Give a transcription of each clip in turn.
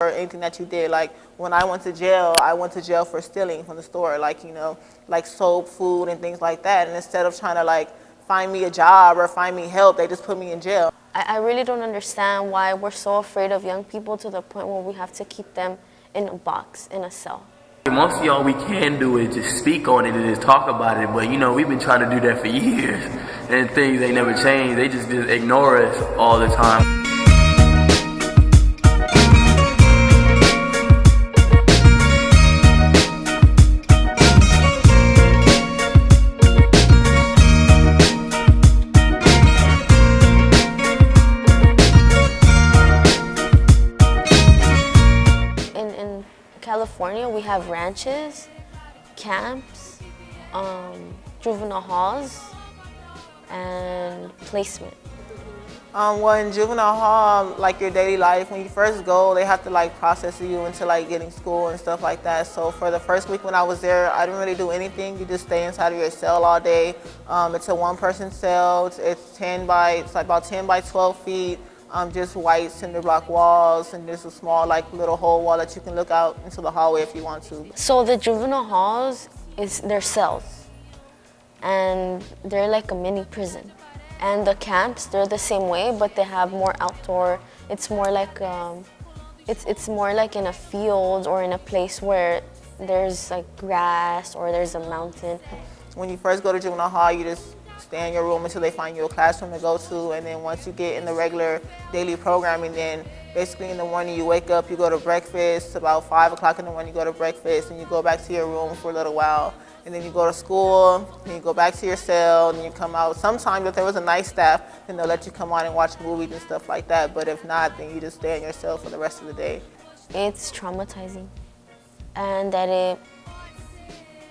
or anything that you did. Like when I went to jail for stealing from the store, like, you know, like soap, food, and things like that. And instead of trying to like find me a job or find me help, they just put me in jail. I really don't understand why we're so afraid of young people to the point where we have to keep them in a box, in a cell. Most of y'all, we can do is just speak on it and just talk about it, but you know, we've been trying to do that for years, and things ain't never changed. They just ignore us all the time. California, we have ranches, camps, juvenile halls, and placement. Well, in juvenile hall, like your daily life, when you first go, they have to like process you into like getting school and stuff like that. So for the first week when I was there, I didn't really do anything. You just stay inside of your cell all day. It's a one-person cell. It's like about 10 by 12 feet. Just white cinder block walls, and there's a small like little hole wall that you can look out into the hallway if you want to. So the juvenile halls they're cells, and they're like a mini prison. And the camps, they're the same way, but they have more outdoor. It's more like it's more like in a field or in a place where there's like grass or there's a mountain. When you first go to juvenile hall, you just stay in your room until they find you a classroom to go to, and then once you get in the regular daily programming, then basically in the morning you wake up, you go to breakfast, about 5 o'clock in the morning you go to breakfast, and you go back to your room for a little while, and then you go to school, and you go back to your cell, and you come out. Sometimes if there was a night staff, then they'll let you come on and watch movies and stuff like that, but if not, then you just stay in your cell for the rest of the day. It's traumatizing, and that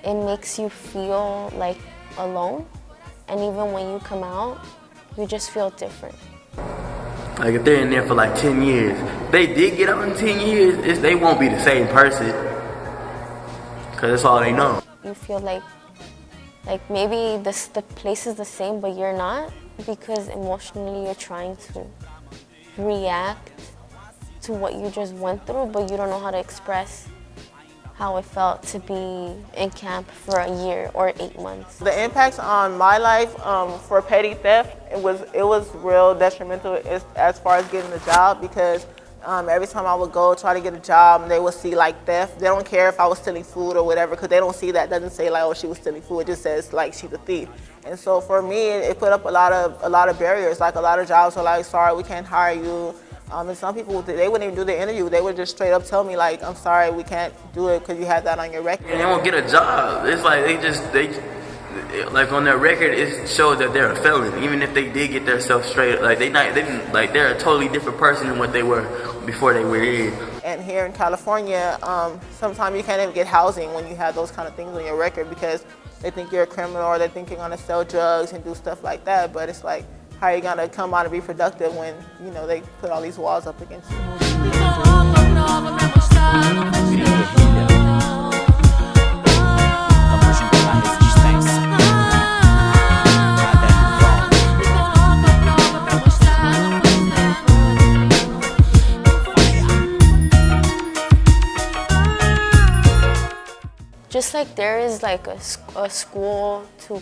it makes you feel like alone. And even when you come out, you just feel different. Like if they're in there for like 10 years, if they did get out in 10 years, they won't be the same person. Because that's all they know. You feel like maybe the place is the same, but you're not, because emotionally you're trying to react to what you just went through, but you don't know how to express how it felt to be in camp for a year or 8 months. The impacts on my life for petty theft, it was real detrimental as far as getting a job, because every time I would go try to get a job, they would see like theft. They don't care if I was stealing food or whatever, because they don't see that. It doesn't say like, oh, she was stealing food. It just says like she's a thief. And so for me, it put up a lot of barriers. Like a lot of jobs were like, sorry, we can't hire you. And some people, they wouldn't even do the interview. They would just straight up tell me like, I'm sorry, we can't do it because you have that on your record. And they won't get a job. It's like like on their record, it shows that they're a felon. Even if they did get themselves straight, like they're a totally different person than what they were before they were in. And here in California, sometimes you can't even get housing when you have those kind of things on your record, because they think you're a criminal or they think you're gonna sell drugs and do stuff like that. But it's like, how are you gonna come out and be productive when, you know, they put all these walls up against you? Just like there is like a school to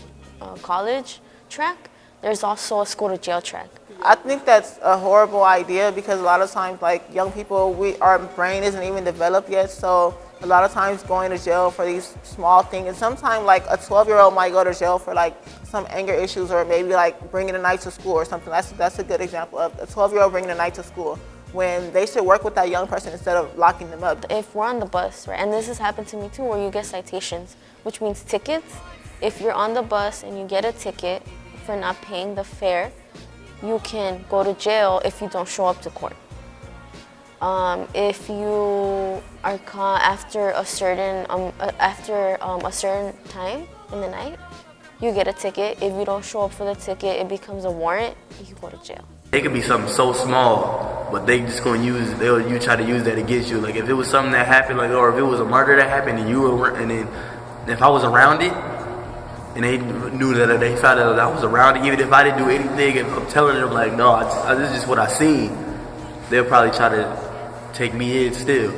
college track, there's also a school to jail track. I think that's a horrible idea, because a lot of times, like young people, our brain isn't even developed yet. So a lot of times going to jail for these small things, and sometimes like a 12-year-old might go to jail for like some anger issues, or maybe like bringing a knife to school or something. That's a good example of a 12-year-old bringing a knife to school, when they should work with that young person instead of locking them up. If we're on the bus, right, and this has happened to me too, where you get citations, which means tickets. If you're on the bus and you get a ticket for not paying the fare, you can go to jail if you don't show up to court. If you are caught after a certain time in the night, you get a ticket. If you don't show up for the ticket, it becomes a warrant. You go to jail. It could be something so small, but they just gonna you try to use that against you. Like if it was something that happened, like, or if it was a murder that happened and you were, and then if I was around it, and they knew that they found out that I was around it, even if I didn't do anything, and I'm telling them like, no, this is just what I seen, they'll probably try to take me in still.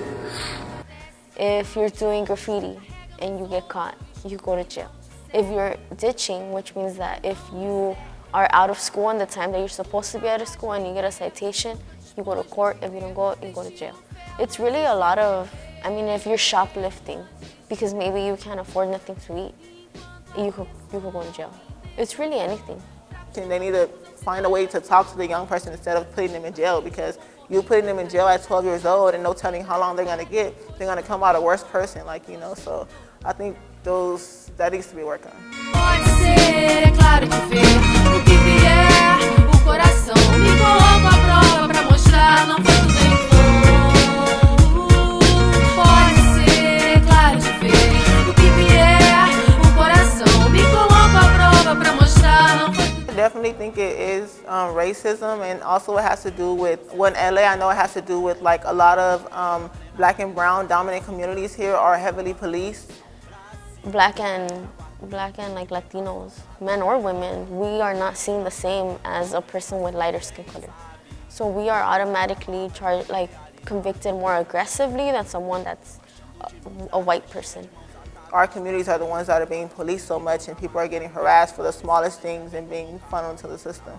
If you're doing graffiti and you get caught, you go to jail. If you're ditching, which means that if you are out of school on the time that you're supposed to be out of school and you get a citation, you go to court. If you don't go, you go to jail. It's really a lot of, I mean, if you're shoplifting because maybe you can't afford nothing to eat, you could go to jail. It's really anything. And they need to find a way to talk to the young person instead of putting them in jail, because you're putting them in jail at 12 years old and no telling how long they're going to get. They're going to come out a worse person, like, you know. So I think that needs to be worked on. Pode ser, é claro de ver o que vier, o coração me coloca à prova pra mostrar, não foi tudo em vão. Pode ser, é claro de ver o que vier, o coração me coloca à prova pra mostrar, não foi tudo. I definitely think it is racism, and also it has to do with, well, in LA, I know it has to do with like a lot of black and brown dominant communities here are heavily policed. Black and like Latinos, men or women, we are not seen the same as a person with lighter skin color. So we are automatically charged, like convicted more aggressively than someone that's a white person. Our communities are the ones that are being policed so much, and people are getting harassed for the smallest things and being funneled into the system.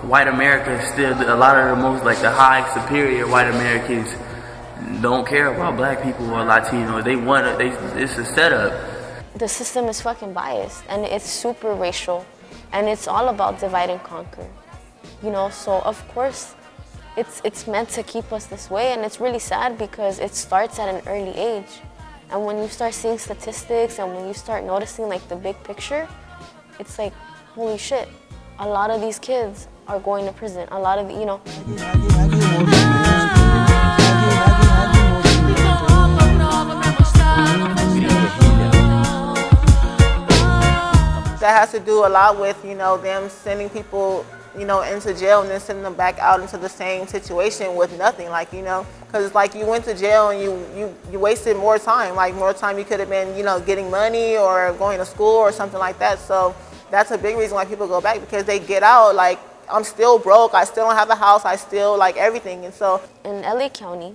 White America is still a lot of the most, like the high superior white Americans don't care about black people or Latinos. It's a setup. The system is fucking biased, and it's super racial, and it's all about divide and conquer. You know, so of course it's meant to keep us this way, and it's really sad because it starts at an early age. And when you start seeing statistics and when you start noticing like the big picture, it's like, holy shit, a lot of these kids are going to prison. A lot of, you know. That has to do a lot with, you know, them sending people, you know, into jail and then sending them back out into the same situation with nothing, like, you know, because it's like you went to jail and you wasted more time, like more time you could have been, you know, getting money or going to school or something like that. So that's a big reason why people go back, because they get out like, I'm still broke, I still don't have a house, I still like everything. And so in LA County,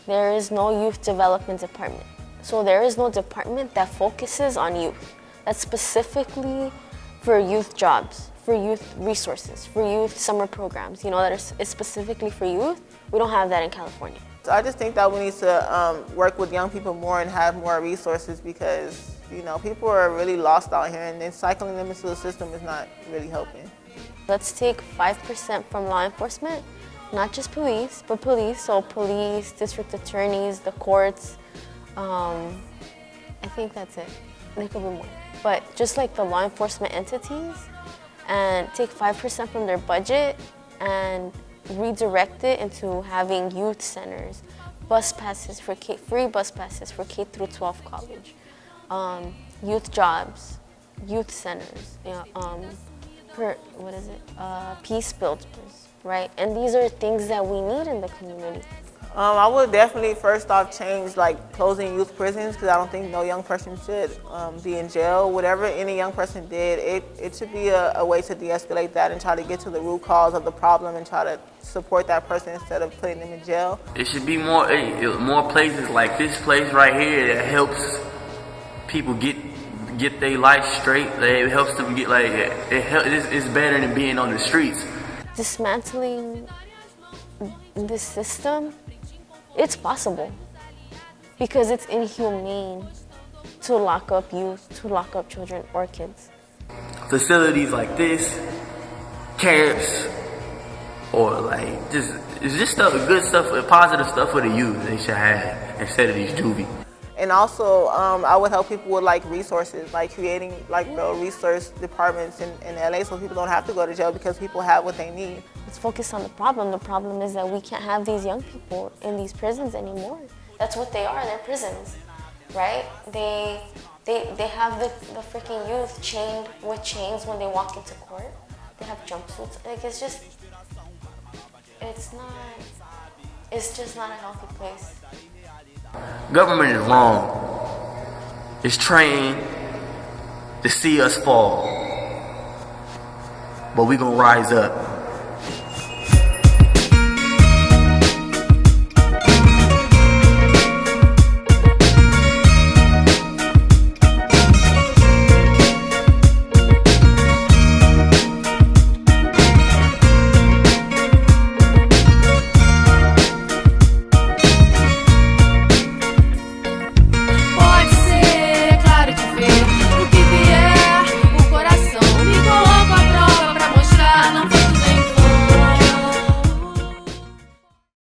there is no youth development department. So there is no department that focuses on youth. That's specifically for youth jobs, for youth resources, for youth summer programs, you know, that is specifically for youth. We don't have that in California. So I just think that we need to work with young people more and have more resources, because, you know, people are really lost out here, and then cycling them into the system is not really helping. Let's take 5% from law enforcement, not just police, but police. So police, district attorneys, the courts. I think that's it. There could be more. But just like the law enforcement entities, and take 5% from their budget and redirect it into having youth centers, bus passes for free bus passes for K through 12 college, youth jobs, youth centers, you know, peace builders, right? And these are things that we need in the community. I would definitely first off change like closing youth prisons, because I don't think no young person should be in jail. Whatever any young person did, it should be a way to de-escalate that and try to get to the root cause of the problem and try to support that person instead of putting them in jail. It should be more places like this place right here that helps people get their life straight. It helps them get like it's better than being on the streets. Dismantling this system, it's possible, because it's inhumane to lock up youth, to lock up children or kids. Facilities like this, camps, or like it's just stuff, good stuff, positive stuff for the youth they should have instead of these juvie. And also, I would help people with like resources, like creating like real resource departments in LA, so people don't have to go to jail because people have what they need. Let's focus on the problem. The problem is that we can't have these young people in these prisons anymore. That's what they are. They're prisons, right? They have the freaking youth chained with chains when they walk into court. They have jumpsuits. Like it's just not a healthy place. Government is wrong. It's trained to see us fall, but we gonna rise up.